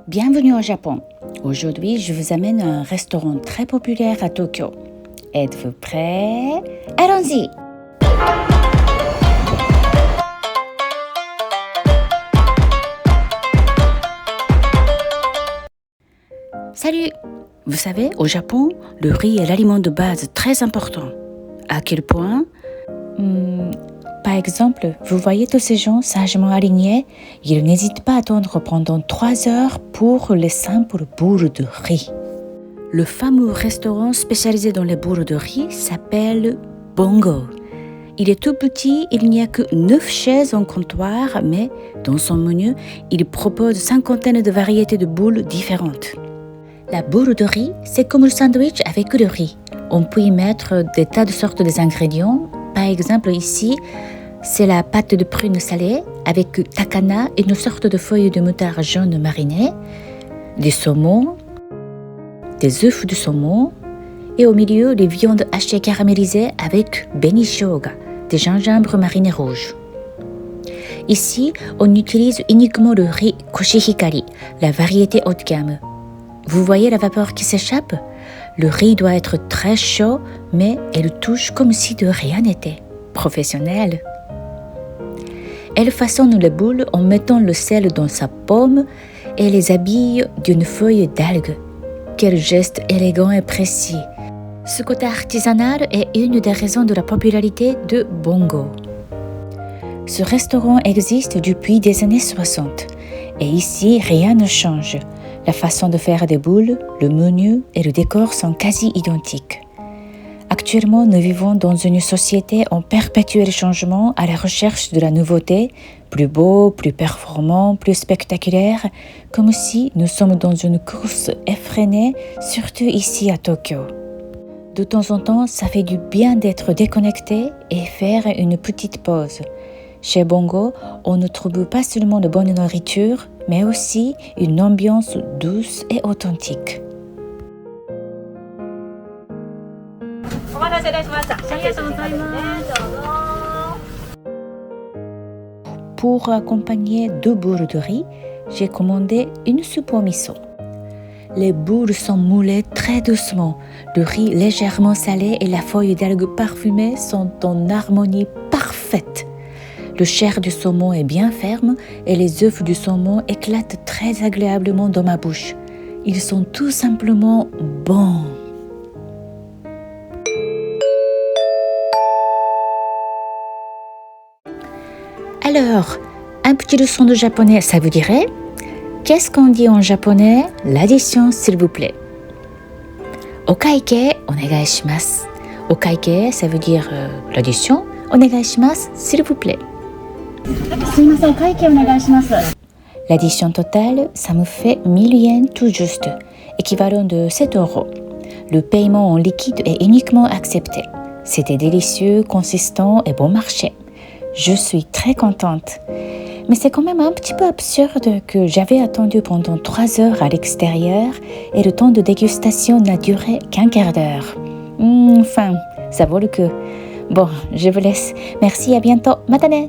Bienvenue au Japon. Aujourd'hui, je vous amène à un restaurant très populaire à Tokyo. Êtes-vous prêts? Allons-y! Salut! Vous savez, au Japon, le riz est l'aliment de base très important. À quel point? Par exemple, vous voyez tous ces gens sagement alignés? Ils n'hésitent pas à attendre pendant 3 heures pour les simples boules de riz. Le fameux restaurant spécialisé dans les boules de riz s'appelle Bongo. Il est tout petit, il n'y a que 9 chaises en comptoir, mais dans son menu, il propose 50 de variétés de boules différentes. La boule de riz, c'est comme le sandwich avec le riz. On peut y mettre des tas de sortes d'ingrédients. Par exemple, ici, c'est la pâte de prune salée avec takana et une sorte de feuilles de moutarde jaune marinée, des saumons, des œufs de saumon et au milieu, des viandes hachées caramélisées avec benishoga, des gingembres marinés rouges. Ici, on utilise uniquement le riz koshihikari, la variété haut de gamme. Vous voyez la vapeur qui s'échappe? Le riz doit être très chaud, mais elle touche comme si de rien n'était. Professionnel. Elle façonne les boules en mettant le sel dans sa paume et les habille d'une feuille d'algue. Quel geste élégant et précis. Ce côté artisanal est une des raisons de la popularité de Bongo. Ce restaurant existe depuis des années 60 et ici rien ne change. La façon de faire des boules, le menu et le décor sont quasi identiques. Actuellement, nous vivons dans une société en perpétuel changement à la recherche de la nouveauté, plus beau, plus performant, plus spectaculaire, comme si nous sommes dans une course effrénée, surtout ici à Tokyo. De temps en temps, ça fait du bien d'être déconnecté et faire une petite pause. Chez Bongo, on ne trouve pas seulement de bonne nourriture, mais aussi une ambiance douce et authentique. Pour accompagner 2 boules de riz, j'ai commandé une soupe au miso. Les boules sont moulées très doucement, le riz légèrement salé et la feuille d'algue parfumée sont en harmonie parfaite. Le chair du saumon est bien ferme et les œufs du saumon éclatent très agréablement dans ma bouche. Ils sont tout simplement bons. Alors, un petit leçon de japonais, ça vous dirait? Qu'est-ce qu'on dit en japonais? L'addition, s'il vous plaît. Okaike, onegai shimasu. Okaike, ça veut dire l'addition. Onegai shimasu, s'il vous plaît. L'addition totale, ça me fait 1000 yens tout juste, équivalent de 7 €. Le paiement en liquide est uniquement accepté. C'était délicieux, consistant et bon marché. Je suis très contente. Mais c'est quand même un petit peu absurde que j'avais attendu pendant 3 heures à l'extérieur et le temps de dégustation n'a duré qu'un quart d'heure. Enfin, ça vaut le coup. Bon, je vous laisse. Merci, à bientôt. Matane!